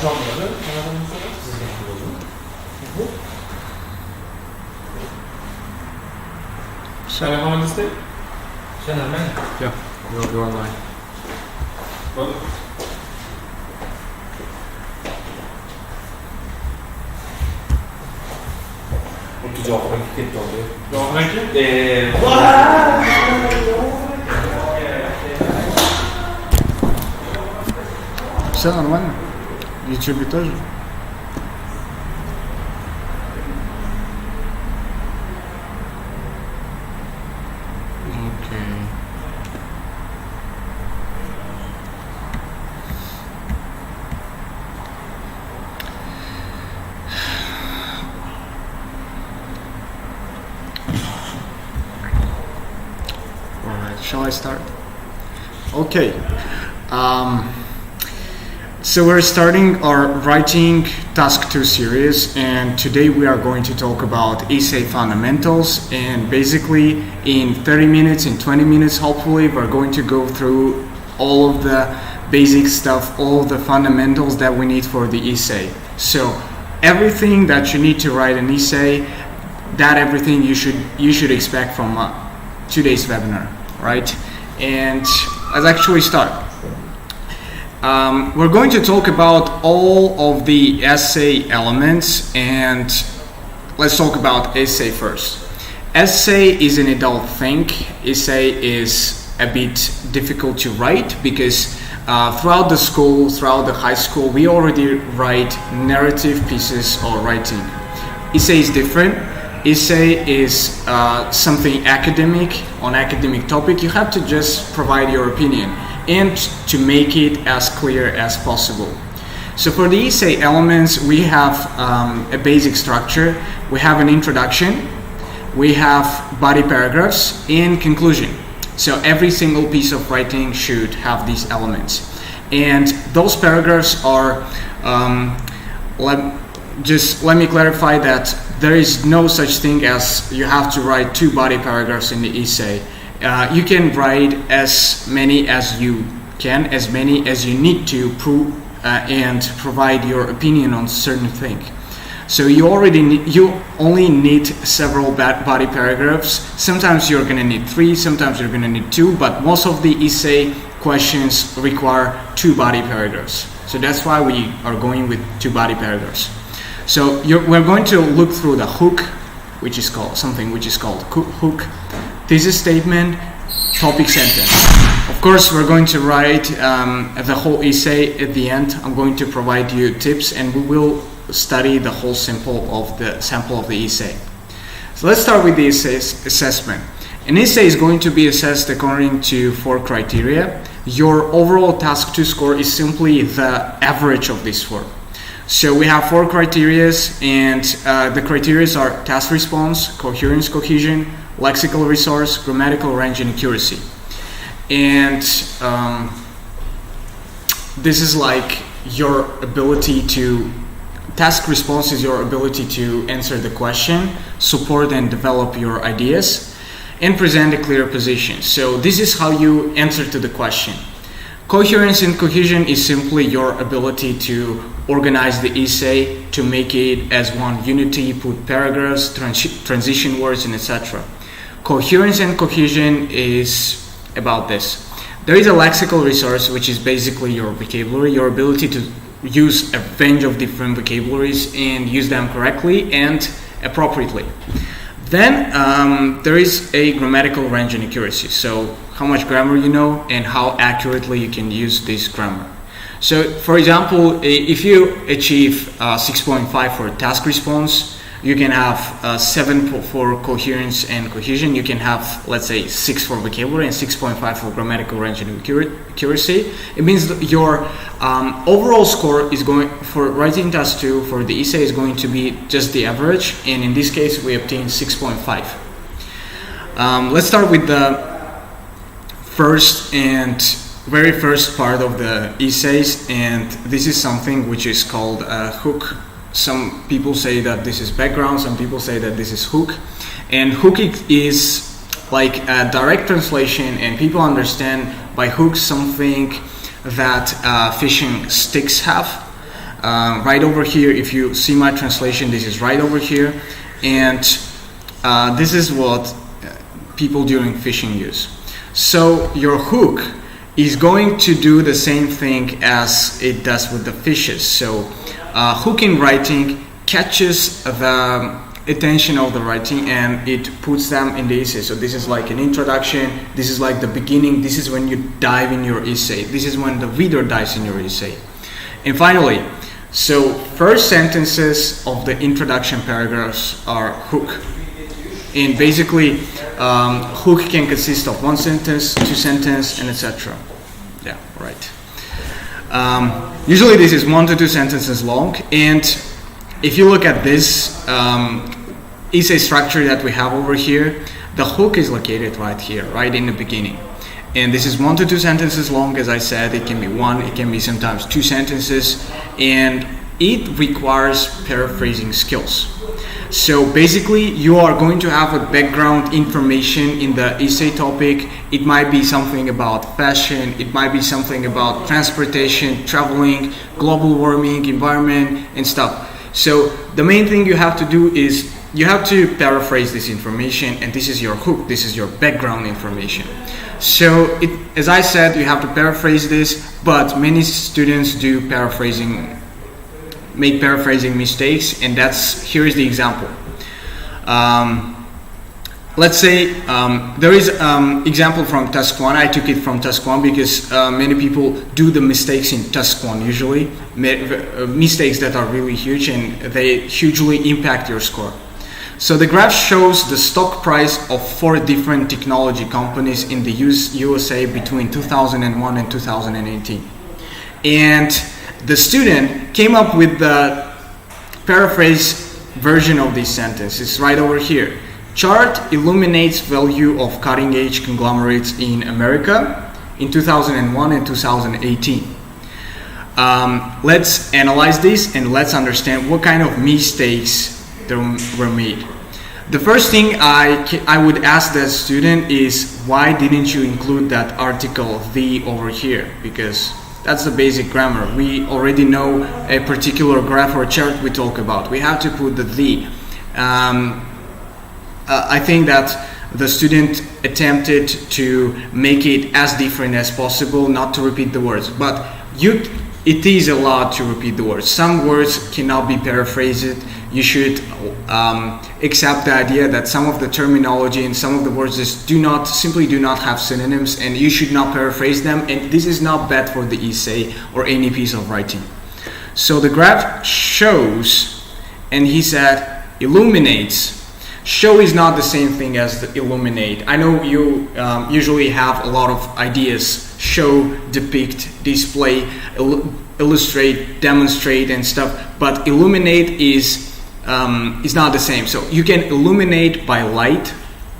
Johnları kanalımıza da size bulalım. Shall I have a mistake? Gentlemen. Yeah, you're online. Well, Molto gioco, che toglie? no, thank you. Все нормально? В YouTube тоже? Окей. Alright, shall I start? Okay. So we're starting our writing task 2 series, and today we are going to talk about essay fundamentals, and basically in 30 minutes, in 20 minutes hopefully, we're going to go through all of the basic stuff, all of the fundamentals that we need for the essay. So everything that you need to write an essay, that everything you should expect from today's webinar, right? And let's actually start. We're going to talk about all of the essay elements, and let's talk about essay first. Essay is an adult thing. Essay is a bit difficult to write because throughout the school, throughout the high school, we already write narrative pieces or writing. Essay is different. Essay is something academic, on academic topic. You have to just provide your opinion and to make it as clear as possible. So for the essay elements, we have a basic structure. We have an introduction, we have body paragraphs, and conclusion. So every single piece of writing should have these elements. And those paragraphs are, let me clarify that there is no such thing as you have to write 2 body paragraphs in the essay. You can write as many as you can, as many as you need to prove and provide your opinion on certain thing. So you only need several body paragraphs. Sometimes you're going to need 3, sometimes you're going to need 2, but most of the essay questions require 2 body paragraphs. So that's why we are going with 2 body paragraphs. So we're going to look through the hook, which is called hook, thesis statement, topic sentence. Of course, we're going to write the whole essay at the end. I'm going to provide you tips, and we will study the whole sample of the essay. So let's start with the essay assessment. An essay is going to be assessed according to 4 criteria. Your overall task 2 score is simply the average of these 4. So we have 4 criteria, and the criteria are task response, coherence, cohesion, lexical resource, grammatical range, and accuracy. And this is like your ability to, task response is your ability to answer the question, support and develop your ideas, and present a clear position. So this is how you answer to the question. Coherence and cohesion is simply your ability to organize the essay, to make it as one unity, put paragraphs, transition words, and etc. Coherence and cohesion is about this. There is a lexical resource, which is basically your vocabulary, your ability to use a range of different vocabularies and use them correctly and appropriately. Then there is a grammatical range and accuracy. So how much grammar you know and how accurately you can use this grammar. So for example, if you achieve 6.5 for task response, you can have 7 for coherence and cohesion. You can have, let's say, 6 for vocabulary and 6.5 for grammatical range and accuracy. It means that your overall score is going, for writing task 2, for the essay, is going to be just the average, and in this case we obtained 6.5. Let's start with the very first part of the essays, and this is something which is called hook. Some people say that this is background, some people say that this is hook. And hook is like a direct translation, and people understand by hook something that fishing sticks have. right over here. If you see my translation, this is right over here, and this is what people during fishing use. So your hook is going to do the same thing as it does with the fishes. So hook in writing catches the attention of the writing and it puts them in the essay. So this is like an introduction, this is like the beginning, this is when you dive in your essay, this is when the reader dives in your essay. And finally, so first sentences of the introduction paragraphs are hook. And basically, hook can consist of one sentence, two sentences, and etc. Yeah, right. Usually this is 1 to 2 sentences long, and if you look at this essay structure that we have over here, the hook is located right here, right in the beginning. And this is 1 to 2 sentences long, as I said. It can be 1, it can be sometimes 2 sentences, and it requires paraphrasing skills. So basically, you are going to have a background information in the essay topic. It might be something about fashion, it might be something about transportation, traveling, global warming, environment, and stuff. So the main thing you have to do is you have to paraphrase this information, and this is your hook, this is your background information. So as I said, you have to paraphrase this, but many students do make paraphrasing mistakes, and here is the example. Let's say there is example from task 1. I took it from task 1 because many people do the mistakes in task 1 usually, mistakes that are really huge and they hugely impact your score. So the graph shows the stock price of 4 different technology companies in the USA between 2001 and 2018. And the student came up with the paraphrase version of this sentence. It's right over here. Chart illuminates value of cutting-edge conglomerates in America in 2001 and 2018. Let's analyze this and let's understand what kind of mistakes there were made. The first thing I would ask the student is, why didn't you include that article the over here? Because that's the basic grammar. We already know a particular graph or chart we talk about. We have to put the. I think that the student attempted to make it as different as possible, not to repeat the words. But it is allowed to repeat the words. Some words cannot be paraphrased. You should accept the idea that some of the terminology and some of the words just simply do not have synonyms, and you should not paraphrase them, and this is not bad for the essay or any piece of writing. So the graph shows, and he said illuminates. Show is not the same thing as the illuminate. I know you usually have a lot of ideas: show, depict, display, illustrate, demonstrate, and stuff. But illuminate is not the same. So you can illuminate by light,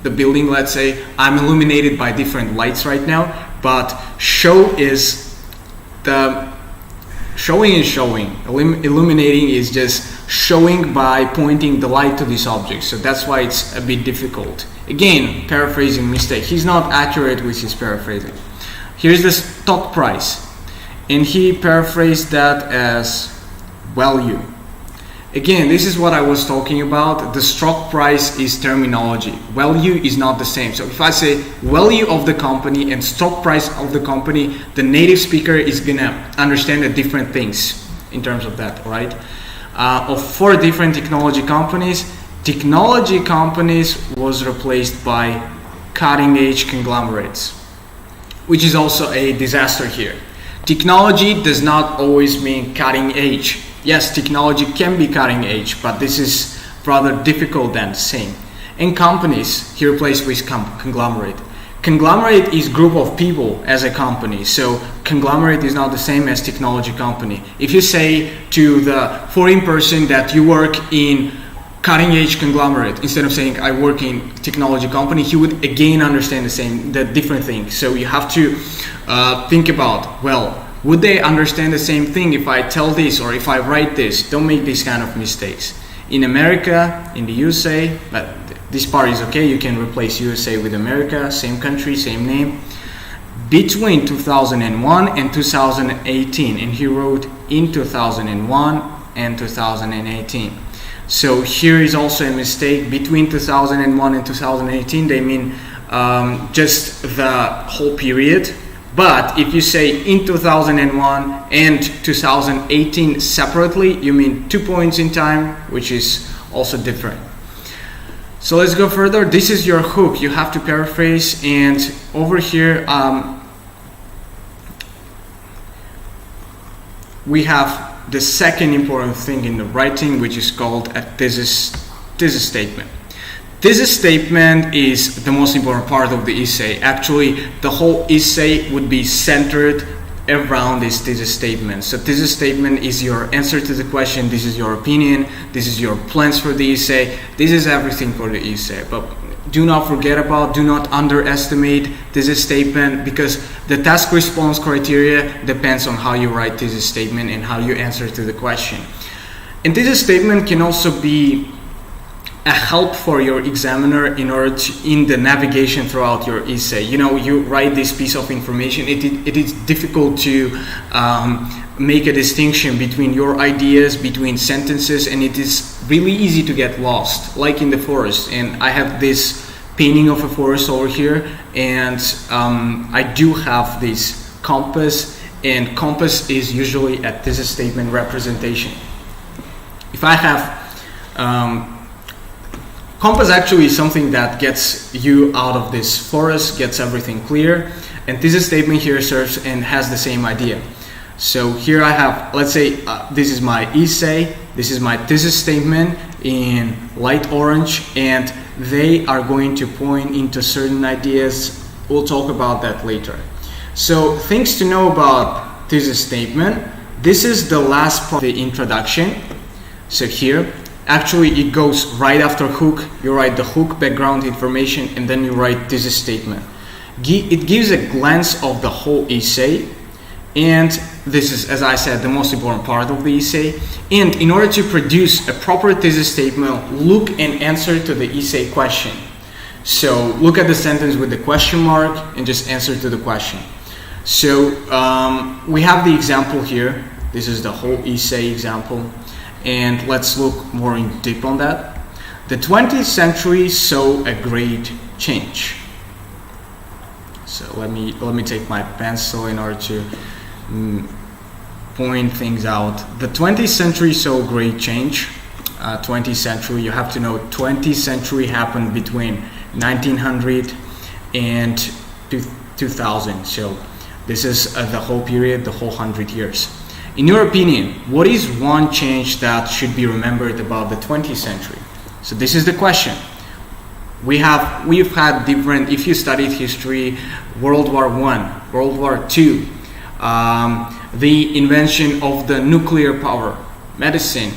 the building, let's say. I'm illuminated by different lights right now, but show is the showing is showing. Illuminating is just showing by pointing the light to this object. So that's why it's a bit difficult. Again, paraphrasing mistake. He's not accurate with his paraphrasing. Here's the stock price, and he paraphrased that as value. Again, this is what I was talking about. The stock price is terminology. Value is not the same. So if I say value of the company and stock price of the company, the native speaker is gonna understand the different things in terms of that, right? Of 4 different technology companies was replaced by cutting-edge conglomerates, which is also a disaster here. Technology does not always mean cutting edge. Yes, technology can be cutting edge, but this is rather difficult than saying. And companies, he replaced with conglomerate. Conglomerate is group of people as a company, so conglomerate is not the same as technology company. If you say to the foreign person that you work in cutting edge conglomerate, instead of saying I work in technology company, he would again understand the different thing. So you have to think about, well, would they understand the same thing if I tell this or if I write this? Don't make these kind of mistakes. In America, in the USA, but this part is okay, you can replace USA with America, same country, same name. Between 2001 and 2018, and he wrote in 2001 and 2018. So here is also a mistake. Between 2001 and 2018, they mean just the whole period. But if you say in 2001 and 2018 separately, you mean 2 points in time, which is also different. So let's go further. This is your hook. You have to paraphrase, and over here we have the second important thing in the writing, which is called a thesis statement. Thesis statement is the most important part of the essay. Actually, the whole essay would be centered around this thesis statement. So thesis statement is your answer to the question, this is your opinion, this is your plans for the essay, this is everything for the essay. But do not forget about, do not underestimate thesis statement, because the task response criteria depends on how you write thesis statement and how you answer to the question. And thesis statement can also be a help for your examiner in order to, in the navigation throughout your essay. You know, you write this piece of information, it is difficult to make a distinction between your ideas, between sentences, and it is really easy to get lost, like in the forest. And I have this painting of a forest over here, and I do have this compass, and compass is usually a thesis statement representation. If I have compass actually is something that gets you out of this forest, gets everything clear, and thesis statement here serves and has the same idea. So here I have, let's say this is my essay, this is my thesis statement in light orange, and they are going to point into certain ideas. We'll talk about that later. So things to know about thesis statement. This is the last part of the introduction. So here, actually, it goes right after hook. You write the hook, background information, and then you write thesis statement. It gives a glance of the whole essay, and this is, as I said, the most important part of the essay. And in order to produce a proper thesis statement, look and answer to the essay question. So look at the sentence with the question mark and just answer to the question. So we have the example here. This is the whole essay example. And let's look more in deep on that. The 20th century saw a great change. So let me take my pencil in order to point things out. The 20th century saw great change. 20th century, you have to know 20th century happened between 1900 and 2000. So this is the whole period, the whole 100 years. In your opinion, what is one change that should be remembered about the 20th century? So this is the question. We've had different, if you studied history, World War I, World War II, the invention of the nuclear power, medicine,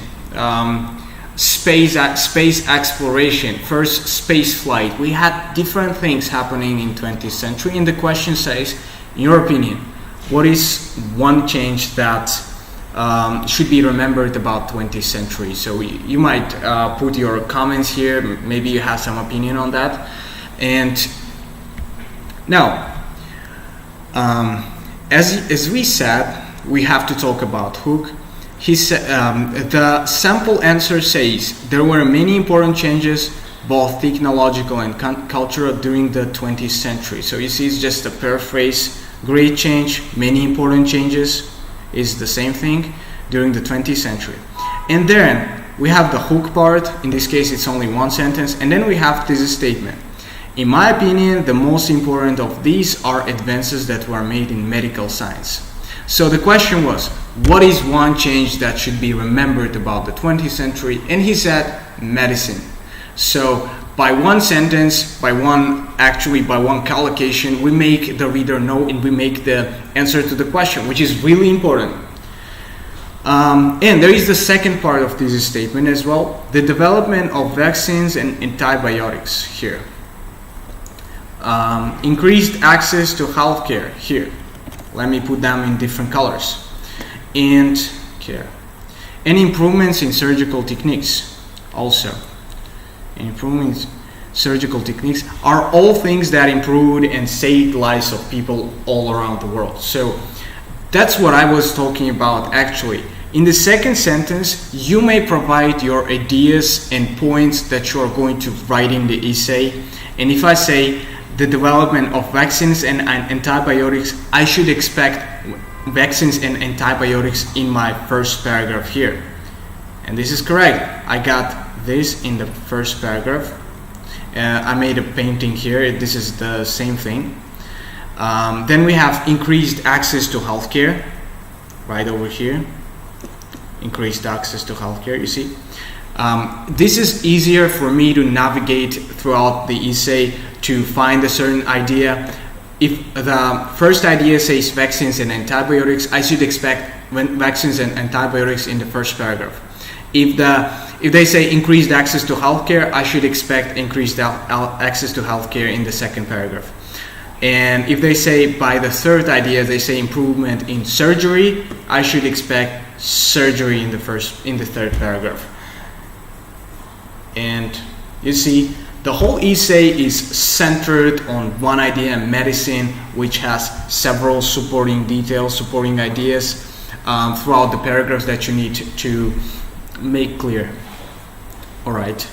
space exploration, first space flight. We had different things happening in 20th century, and the question says, in your opinion, what is one change that should be remembered about 20th century? So you might put your comments here. Maybe you have some opinion on that. And now, as we said, we have to talk about hook. The sample answer says there were many important changes, both technological and cultural, during the 20th century. So you see, it's just a paraphrase. Great change, many important changes is the same thing during the 20th century. And then we have the hook part. In this case, it's only one sentence. And then we have thesis statement. In my opinion, the most important of these are advances that were made in medical science. So the question was, what is one change that should be remembered about the 20th century? And he said, medicine. So by one sentence, by one collocation, we make the reader know and we make the answer to the question, which is really important. And there is the second part of this statement as well, the development of vaccines and antibiotics here. Increased access to healthcare here. Let me put them in different colors. And care. And improvements in surgical techniques also. Improvements surgical techniques are all things that improved and saved lives of people all around the world. So That's what I was talking about actually. In the second sentence, you may provide your ideas and points that you are going to write in the essay. And if I say the development of vaccines and antibiotics, I should expect vaccines and antibiotics in my first paragraph here. And this is correct. I got this in the first paragraph. I made a painting here. This is the same thing. Then we have increased access to healthcare, right over here. Increased access to healthcare, you see. This is easier for me to navigate throughout the essay to find a certain idea. If the first idea says vaccines and antibiotics, I should expect vaccines and antibiotics in the first paragraph. If they say increased access to healthcare, I should expect increased access to healthcare in the second paragraph. And if they say by the third idea, they say improvement in surgery, I should expect surgery in the third paragraph. And you see, the whole essay is centered on one idea, medicine, which has several supporting details, supporting ideas throughout the paragraphs that you need to make clear. All right.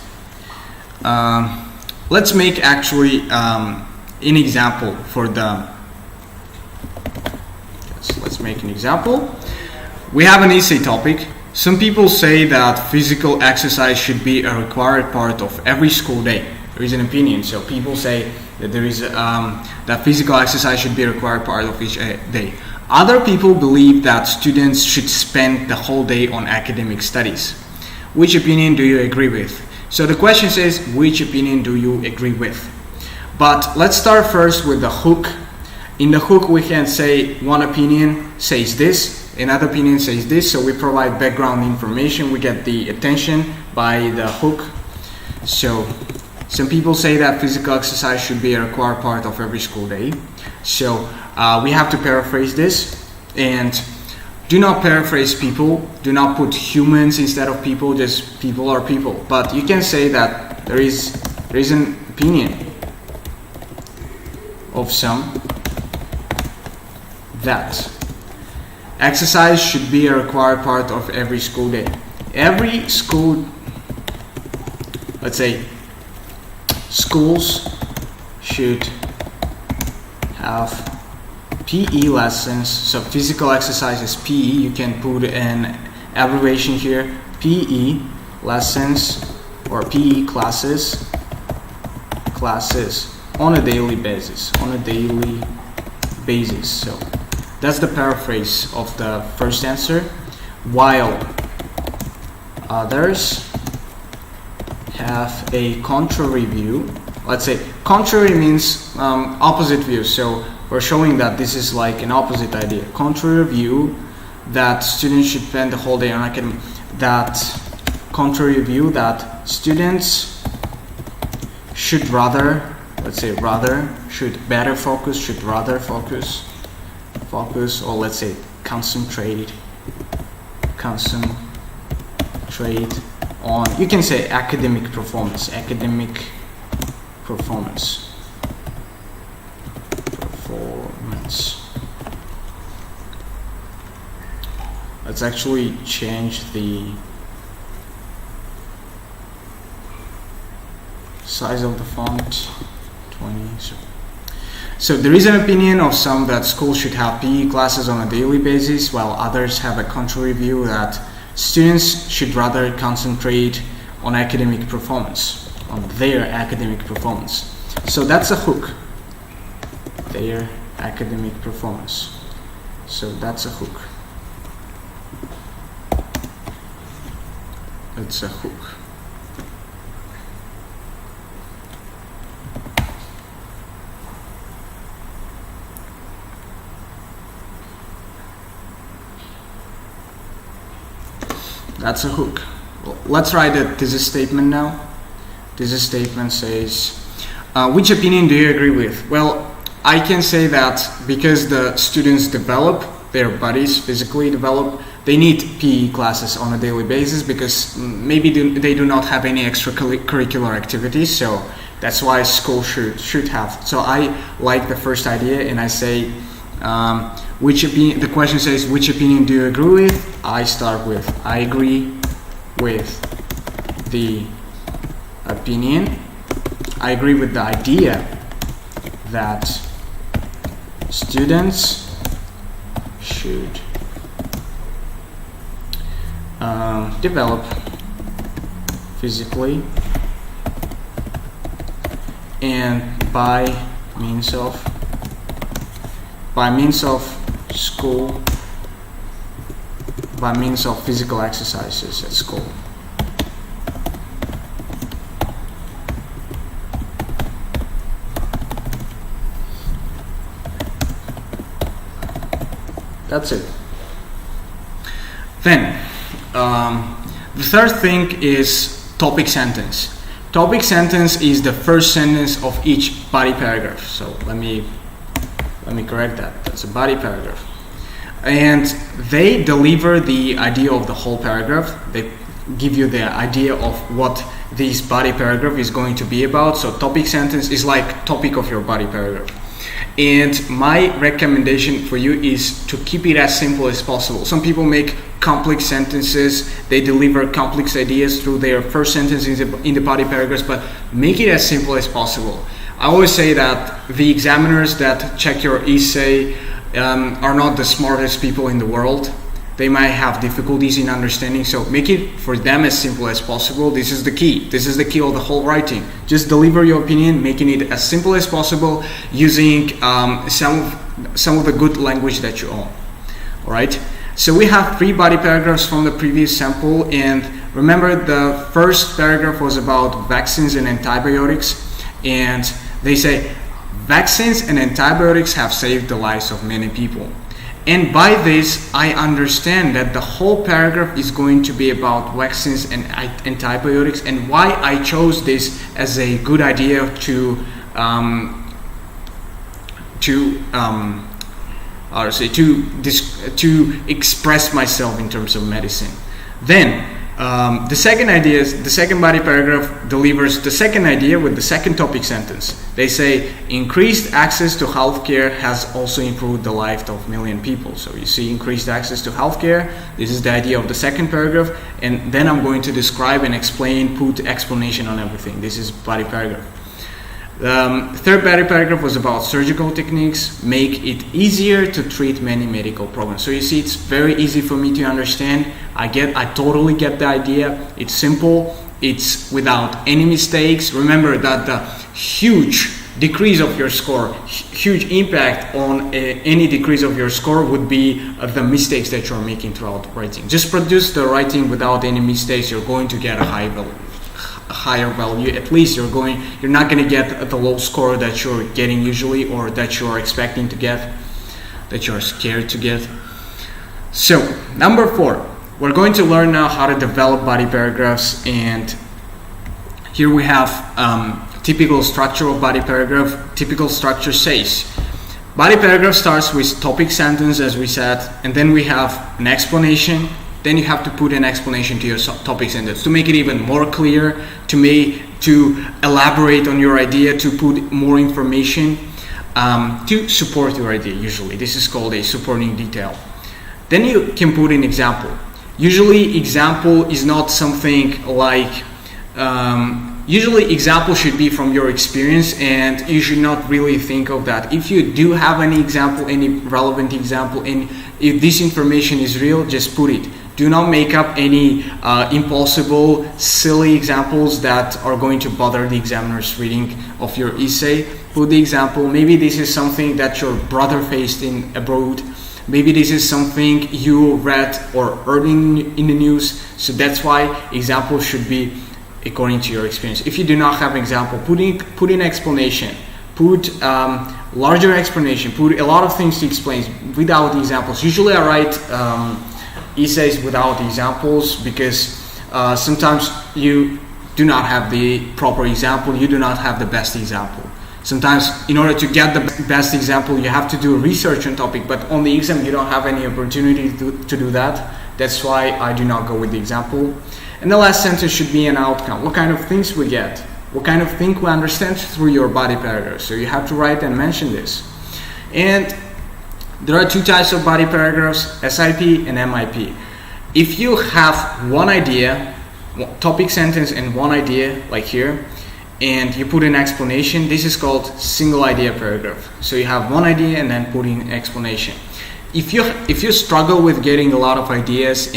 Let's make actually an example for the. Let's make an example. We have an essay topic. Some people say that physical exercise should be a required part of every school day. There is an opinion. So people say that there is that physical exercise should be a required part of each day. Other people believe that students should spend the whole day on academic studies. Which opinion do you agree with? So the question says, which opinion do you agree with? But let's start first with the hook. In the hook, we can say one opinion says this, another opinion says this, so we provide background information, we get the attention by the hook. So some people say that physical exercise should be a required part of every school day. So we have to paraphrase this, and do not paraphrase people, do not put humans instead of people, just people are people. But you can say that there is an opinion of some that exercise should be a required part of every school day. Every school, let's say, schools should have PE lessons. So physical exercise is PE. You can put an abbreviation here, PE lessons or PE classes on a daily basis. So that's the paraphrase of the first answer. While others have a contrary view. Let's say contrary means opposite view. So we're showing that this is like an opposite idea. Contrary view that students should spend the whole day on academic. That contrary view that students should rather, let's say rather, should better focus, should rather focus, or let's say concentrate on, you can say academic performance. Let's actually change the size of the font, 20. So there is an opinion of some that schools should have PE classes on a daily basis, while others have a contrary view that students should rather concentrate on academic performance, on their academic performance. So that's a hook, their academic performance. So that's a hook. It's a hook. That's a hook. Let's write a thesis statement now. Thesis statement says, which opinion do you agree with? Well, I can say that because the students develop, their bodies physically develop, they need PE classes on a daily basis because maybe they do not have any extracurricular activities, so that's why school should have. So I like the first idea and I say The question says, which opinion do you agree with? I start with, I agree with the opinion. I agree with the idea that students should develop physically and by means of school, by means of physical exercises at school. That's it. Then, the third thing is topic sentence. Topic sentence is the first sentence of each body paragraph. So let me correct that. That's a body paragraph. And they deliver the idea of the whole paragraph. They give you the idea of what this body paragraph is going to be about. So topic sentence is like topic of your body paragraph. And my recommendation for you is to keep it as simple as possible. Some people make complex sentences, they deliver complex ideas through their first sentence in the body paragraphs, but make it as simple as possible. I always say that the examiners that check your essay are not the smartest people in the world. They might have difficulties in understanding, so make it for them as simple as possible. This is the key. This is the key of the whole writing. Just deliver your opinion, making it as simple as possible, using some of the good language that you own. All right. So we have 3 body paragraphs from the previous sample, and remember the first paragraph was about vaccines and antibiotics, and they say vaccines and antibiotics have saved the lives of many people. And by this, I understand that the whole paragraph is going to be about vaccines and antibiotics, and why I chose this as a good idea to express myself in terms of medicine. Then the second idea is the second body paragraph delivers the second idea with the second topic sentence. They say increased access to healthcare has also improved the life of million people. So you see increased access to healthcare. This is the idea of the second paragraph, and then I'm going to describe and explain, put explanation on everything. This is body paragraph. Third body paragraph was about surgical techniques, make it easier to treat many medical problems. So you see, it's very easy for me to understand. I totally get the idea. It's simple. It's without any mistakes. Remember that the huge decrease of your score, huge impact on any decrease of your score would be the mistakes that you're making throughout writing. Just produce the writing without any mistakes. You're going to get a higher value. At least you're not going to get the low score that you're getting usually, or that you're expecting to get, that you're scared to get. So number 4, we're going to learn now how to develop body paragraphs, and here we have typical structure of body paragraph. Typical structure says body paragraph starts with topic sentence, as we said, and then we have an explanation. Then you have to put an explanation to your topic sentence to make it even more clear, to elaborate on your idea, to put more information, to support your idea. Usually this is called a supporting detail. Then you can put an example. Usually example is not something like, usually example should be from your experience, and you should not really think of that. If you do have any example, any relevant example, and if this information is real, just put it. Do not make up any impossible, silly examples that are going to bother the examiner's reading of your essay. Put the example. Maybe this is something that your brother faced in abroad. Maybe this is something you read or heard in the news. So that's why example should be according to your experience. If you do not have example, put in explanation. Put larger explanation. Put a lot of things to explain without the examples. Usually I write essays without examples because sometimes you do not have the proper example, you do not have the best example. Sometimes in order to get the best example you have to do research on topic, but on the exam you don't have any opportunity to do that. That's why I do not go with the example. And the last sentence should be an outcome. What kind of things we get? What kind of thing we understand through your body paragraph? So you have to write and mention this. And There are two types of body paragraphs, SIP and MIP. If you have one idea, topic sentence and one idea, like here, and you put an explanation, this is called single idea paragraph. So you have one idea and then put in explanation. If you struggle with getting a lot of ideas,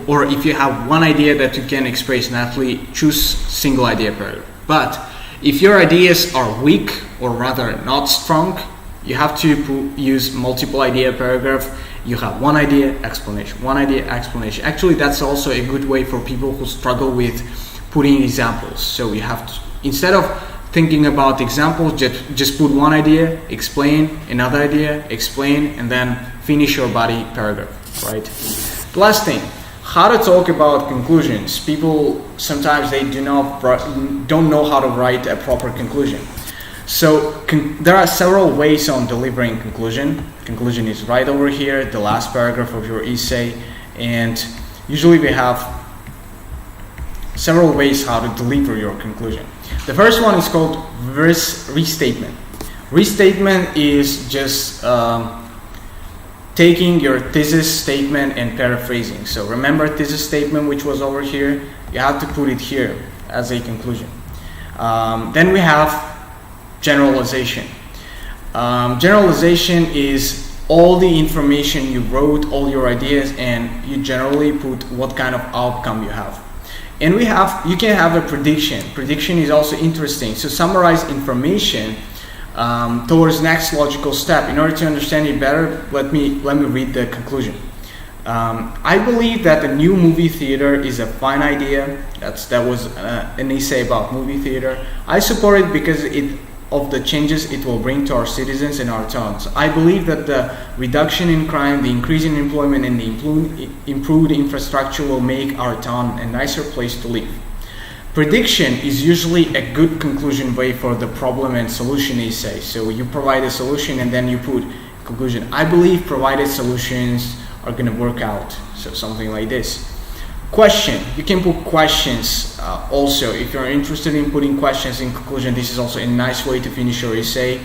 or if you have one idea that you can express in athlete, choose single idea paragraph. But if your ideas are weak, or rather not strong, you have to use multiple idea paragraph. You have one idea, explanation, one idea, explanation. Actually, that's also a good way for people who struggle with putting examples. So you have to, instead of thinking about examples, just put one idea, explain, another idea, explain, and then finish your body paragraph, right? The last thing, how to talk about conclusions. People sometimes they don't know how to write a proper conclusion. So there are several ways on delivering conclusion. Conclusion is right over here, the last paragraph of your essay, and usually we have several ways how to deliver your conclusion. The first one is called restatement. Restatement is just taking your thesis statement and paraphrasing. So remember thesis statement, which was over here, you have to put it here as a conclusion. Then we have generalization. Generalization is all the information you wrote, all your ideas, and you generally put what kind of outcome you have. And you can have a prediction. Prediction is also interesting. So summarize information towards next logical step. In order to understand it better, let me read the conclusion. I believe that the new movie theater is a fine idea. That was an essay about movie theater. I support it because of the changes it will bring to our citizens and our towns. I believe that the reduction in crime, the increase in employment, and the improved infrastructure will make our town a nicer place to live. Prediction is usually a good conclusion way for the problem and solution essay. So you provide a solution and then you put conclusion. I believe provided solutions are going to work out. So something like this. Question. You can put questions also. If you're interested in putting questions in conclusion, this is also a nice way to finish your essay.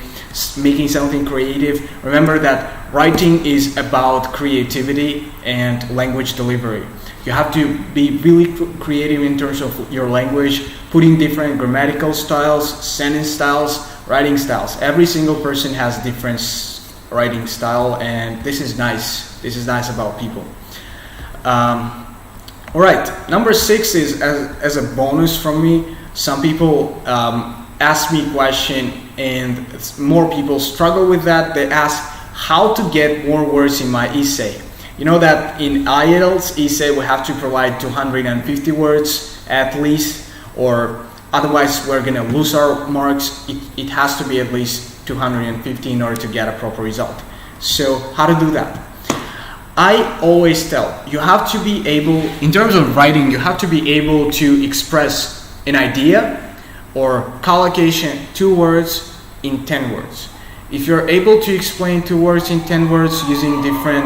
Making something creative. Remember that writing is about creativity and language delivery. You have to be really creative in terms of your language, putting different grammatical styles, sentence styles, writing styles. Every single person has different writing style, and this is nice. This is nice about people. All right, number 6 is as a bonus from me. Some people ask me a question, and more people struggle with that. They ask how to get more words in my essay. You know that in IELTS essay we have to provide 250 words at least, or otherwise we're gonna lose our marks. It has to be at least 250 in order to get a proper result. So how to do that? I always tell you have to be able, in terms of writing, you have to be able to express an idea or collocation 2 words in 10 words. If you're able to explain 2 words in 10 words using different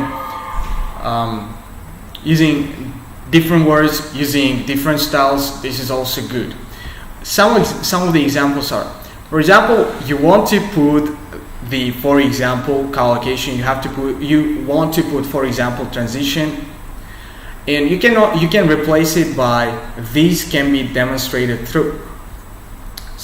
words, using different styles, this is also good. Some of the examples are, for example, you want to put the, for example, collocation. You want to put, for example, transition, and you can replace it by these can be demonstrated through.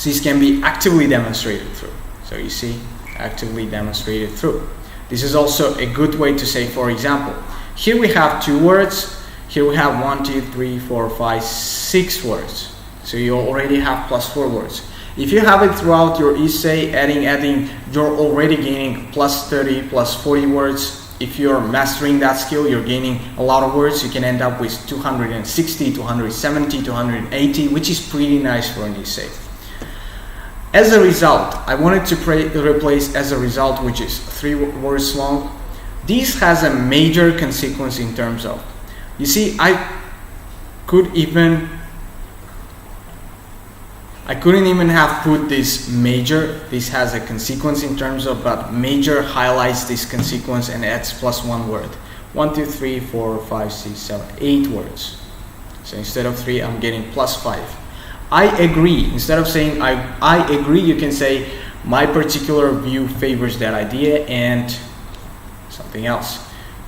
These can be actively demonstrated through. So you see, actively demonstrated through. This is also a good way to say, for example. Here we have 2 words. Here we have 1, 2, 3, 4, 5, 6 words. So you already have plus 4 words. If you have it throughout your essay, adding, you're already gaining plus 30, plus 40 words. If you're mastering that skill, you're gaining a lot of words. You can end up with 260, 270, 280, which is pretty nice for an essay. As a result, I wanted to replace as a result, which is 3 words long. This has a major consequence in terms of, you see, I couldn't even have put this major. This has a consequence in terms of, but major highlights this consequence and adds plus 1 word. 1, 2, 3, 4, 5, 6, 7, 8 words. So instead of 3, I'm getting plus 5. I agree. Instead of saying I agree, you can say my particular view favors that idea, and something else.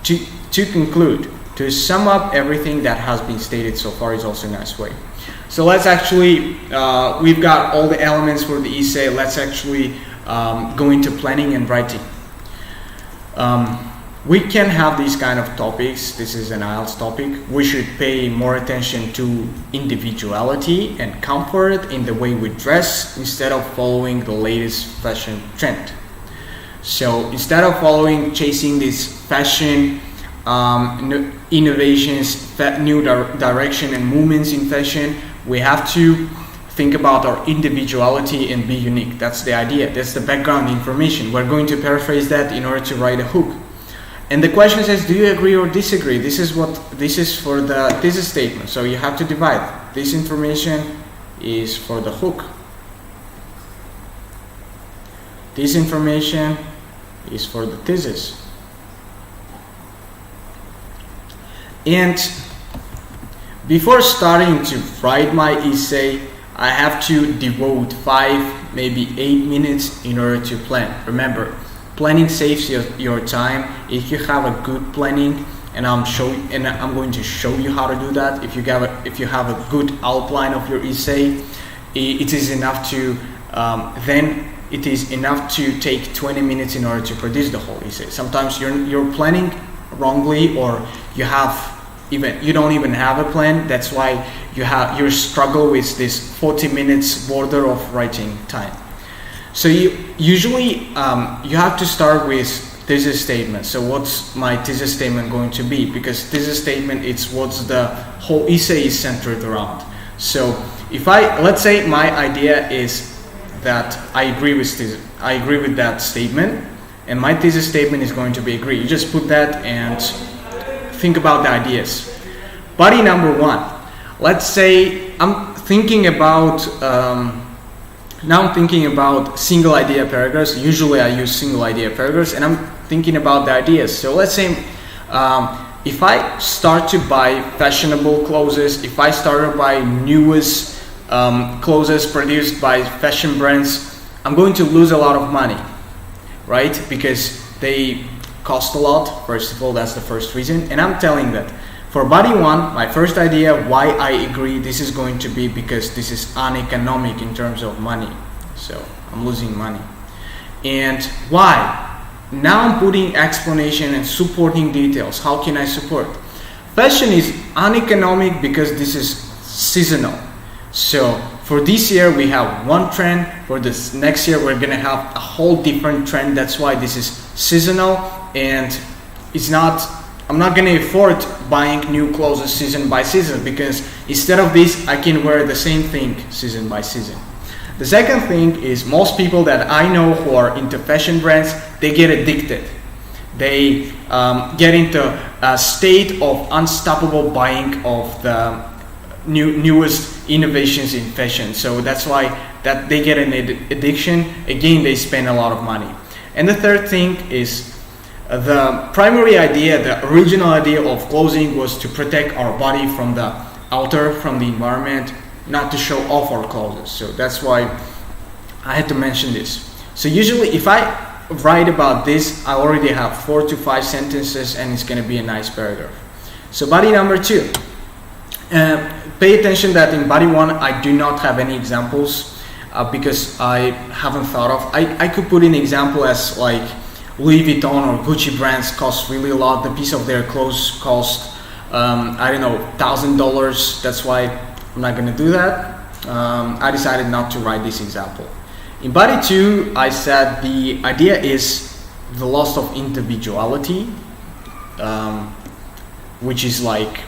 To conclude, to sum up everything that has been stated so far is also a nice way. So let's actually, we've got all the elements for the essay. Let's actually go into planning and writing. We can have these kind of topics. This is an IELTS topic. We should pay more attention to individuality and comfort in the way we dress instead of following the latest fashion trend. So instead of chasing this fashion innovations, new direction and movements in fashion, we have to think about our individuality and be unique. That's the idea. That's the background information. We're going to paraphrase that in order to write a hook. And the question says, do you agree or disagree? This is for the thesis statement. So you have to divide. This information is for the hook. This information is for the thesis. And before starting to write my essay, I have to devote 5, maybe 8 minutes in order to plan. Remember, planning saves your time. If you have a good planning, and I'm going to show you how to do that. If you have a good outline of your essay, it is enough to take 20 minutes in order to produce the whole essay. Sometimes you're planning wrongly, or you don't even have a plan. That's why you struggle with this 40 minutes border of writing time. So usually you have to start with thesis statement. So what's my thesis statement going to be? Because thesis statement, it's what's the whole essay is centered around. So let's say my idea is that I agree with that statement, and my thesis statement is going to be agree. You just put that and think about the ideas. Body number 1. Let's say I'm thinking about single idea paragraphs. Usually I use single idea paragraphs, and I'm thinking about the ideas. So let's say if I start to buy fashionable clothes, if I start to buy newest clothes produced by fashion brands, I'm going to lose a lot of money, right? Because they cost a lot. First of all, that's the first reason. And I'm telling that for body 1, my first idea why I agree, this is going to be because this is uneconomic in terms of money. So I'm losing money. And why? Now I'm putting explanation and supporting details. How can I support? Fashion is uneconomic because this is seasonal. So for this year we have one trend. For this next year we're gonna have a whole different trend. That's why this is seasonal, and I'm not gonna afford buying new clothes season by season, because instead of this I can wear the same thing season by season. The second thing is, most people that I know who are into fashion brands, they get addicted. They get into a state of unstoppable buying of the newest innovations in fashion. So that's why that they get an addiction. Again, they spend a lot of money. And the third thing is, the primary idea, the original idea of clothing was to protect our body from the outer, from the environment, not to show off our clothes. So that's why I had to mention this. So usually if I write about this, I already have 4 to 5 sentences, and it's going to be a nice paragraph. So body number 2. Pay attention that in body 1 I do not have any examples because I haven't thought of. I could put an example as like Louis Vuitton or Gucci brands cost really a lot. The piece of their clothes cost $1,000. That's why I'm not going to do that. I decided not to write this example. In body 2, I said the idea is the loss of individuality, which is like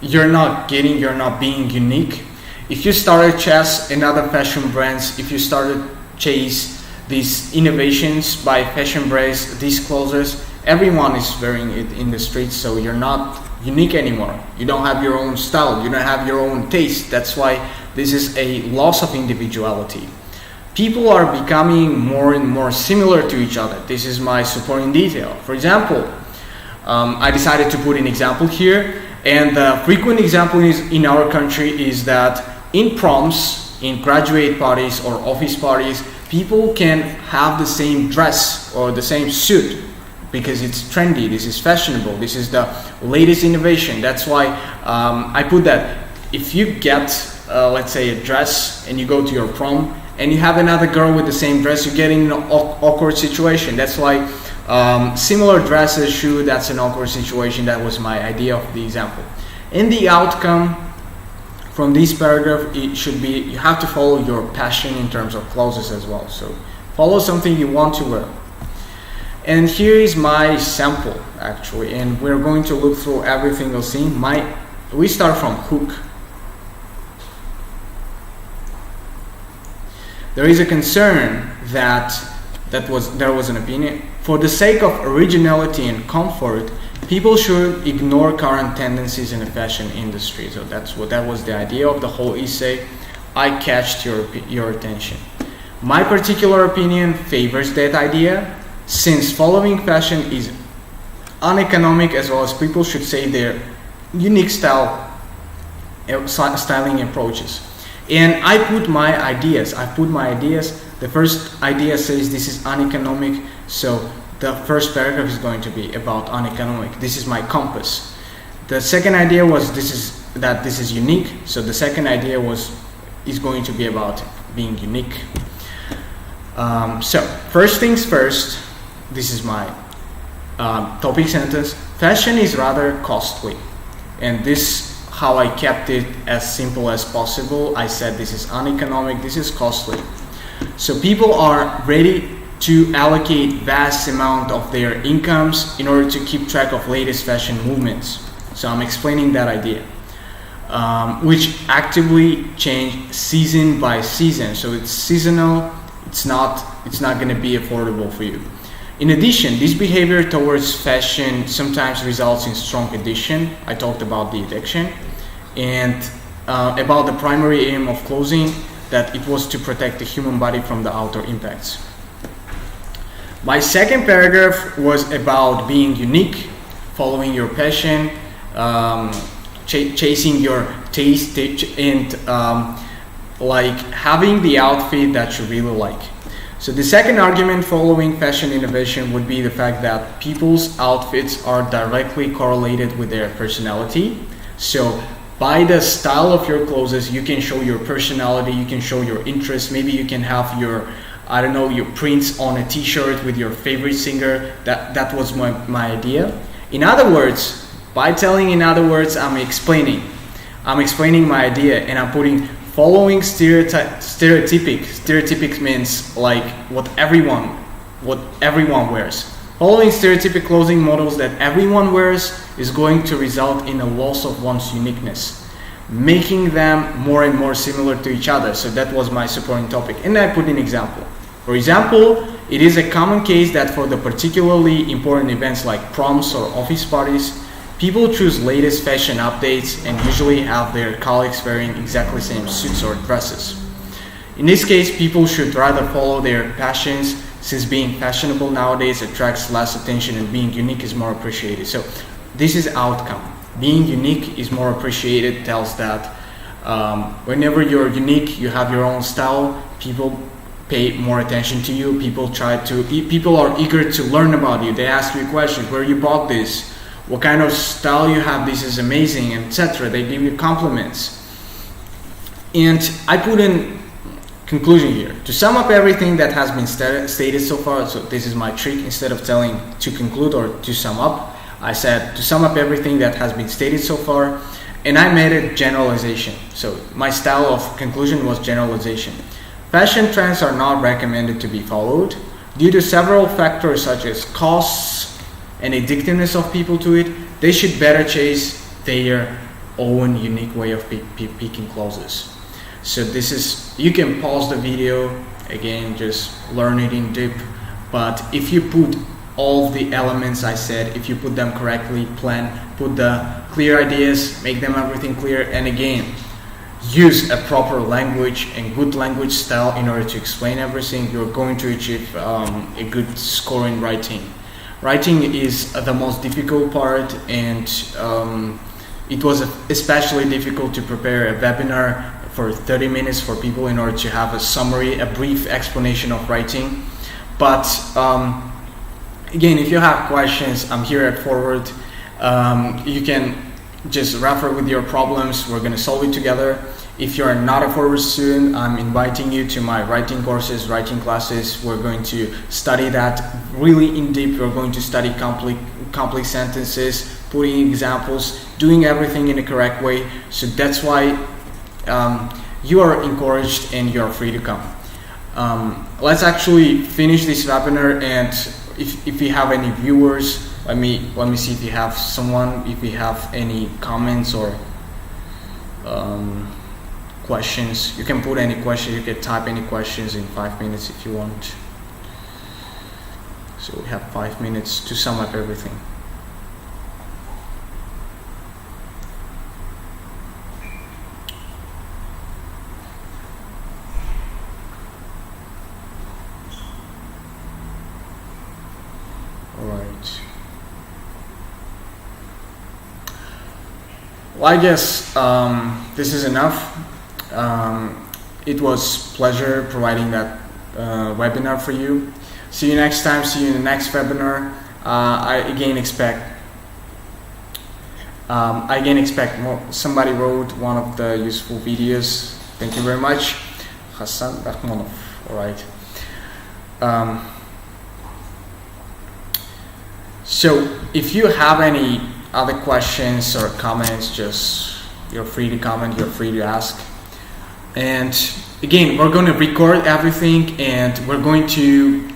you're not being unique. If you started chase another fashion brands, if you started chase these innovations by fashion brands, these clothes, everyone is wearing it in the streets, so you're not unique anymore. You don't have your own style, you don't have your own taste. That's why this is a loss of individuality. People are becoming more and more similar to each other. This is my supporting detail. For example, I decided to put an example here, and the frequent example in our country is that in proms, in graduate parties or office parties, people can have the same dress or the same suit, because it's trendy, this is fashionable, this is the latest innovation. That's why I put that if you get, let's say, a dress and you go to your prom and you have another girl with the same dress, you get in an awkward situation. That's why similar dresses, shoe, that's an awkward situation. That was my idea of the example. In the outcome from this paragraph, it should be, you have to follow your passion in terms of clauses as well. So follow something you want to wear. And here is my sample actually, and we're going to look through every single scene. We start from hook. There is a concern that there was an opinion. For the sake of originality and comfort, people should ignore current tendencies in the fashion industry. So that was the idea of the whole essay. I catched your attention. My particular opinion favors that idea, since following fashion is uneconomic, as well as people should save their unique styling approaches. And I put my ideas. The first idea says this is uneconomic, so the first paragraph is going to be about uneconomic. This is my compass. The second idea was this is unique, so the second idea is going to be about being unique. So first things first, this is my topic sentence. Fashion is rather costly, and this how I kept it as simple as possible. I said this is uneconomic, this is costly. So people are ready to allocate vast amount of their incomes in order to keep track of latest fashion movements. So I'm explaining that idea, which actively change season by season. So it's seasonal. It's not going to be affordable for you. In addition, this behavior towards fashion sometimes results in strong addiction. I talked about the addiction, and about the primary aim of clothing, that it was to protect the human body from the outer impacts. My second paragraph was about being unique, following your passion, chasing your taste, and like having the outfit that you really like. So the second argument following fashion innovation would be the fact that people's outfits are directly correlated with their personality. So by the style of your clothes, you can show your personality, you can show your interests. Maybe you can have your prints on a t-shirt with your favorite singer. That was my idea. In other words, by telling in other words, I'm explaining my idea, and I'm putting following stereotypic. Stereotypic means like what everyone wears. Following stereotypic clothing models that everyone wears is going to result in a loss of one's uniqueness, making them more and more similar to each other. So that was my supporting topic. And I put an example. For example, it is a common case that for the particularly important events like proms or office parties, people choose latest fashion updates and usually have their colleagues wearing exactly the same suits or dresses. In this case, people should rather follow their passions, since being fashionable nowadays attracts less attention and being unique is more appreciated. So this is outcome. Being unique is more appreciated tells that whenever you're unique, you have your own style, people pay more attention to you, people are eager to learn about you. They ask you questions, where you bought this, what kind of style you have, this is amazing, etc. They give you compliments. And I put in conclusion here. To sum up everything that has been stated so far, so this is my trick, instead of telling to conclude or to sum up, I said to sum up everything that has been stated so far, and I made it generalization. So my style of conclusion was generalization. Fashion trends are not recommended to be followed due to several factors such as costs and addictiveness of people to it. They should better chase their own unique way of picking clothes. So this is, you can pause the video again, just learn it in deep, but if you put all the elements I said, if you put them correctly, put the clear ideas, make them everything clear, and again, use a proper language and good language style in order to explain everything, you're going to achieve a good score in writing. Writing is the most difficult part, and it was especially difficult to prepare a webinar for 30 minutes for people in order to have a summary, a brief explanation of writing. But again, if you have questions, I'm here at Forward. You can just refer with your problems. We're going to solve it together. If you're not a Forward student, I'm inviting you to my writing courses, writing classes. We're going to study that really in depth. We're going to study complex sentences, putting examples, doing everything in the correct way. So that's why you are encouraged and you're free to come. Let's actually finish this webinar, and if you have any viewers, let me see if you have someone, if you have any comments or questions. You can put any questions, you can type any questions in 5 minutes if you want. So we have 5 minutes to sum up everything. Alright. Well, I guess this is enough. It was pleasure providing that webinar for you. See you next time. See you in the next webinar. I again expect more. Somebody wrote one of the useful videos. Thank you very much, Hassan Rahmanov. All right. So if you have any other questions or comments, just you're free to comment. You're free to ask. And again, we're going to record everything, and we're going to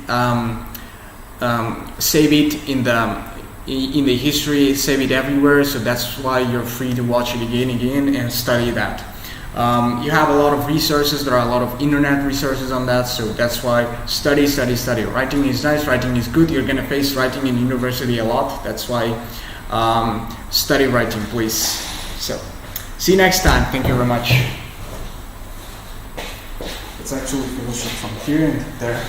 save it in the history, save it everywhere. So that's why you're free to watch it again and study that. You have a lot of resources. There are a lot of internet resources on that. So that's why study. Writing is nice. Writing is good. You're gonna face writing in university a lot. That's why study writing, please. So see you next time. Thank you very much. It's actually finishing from here and there.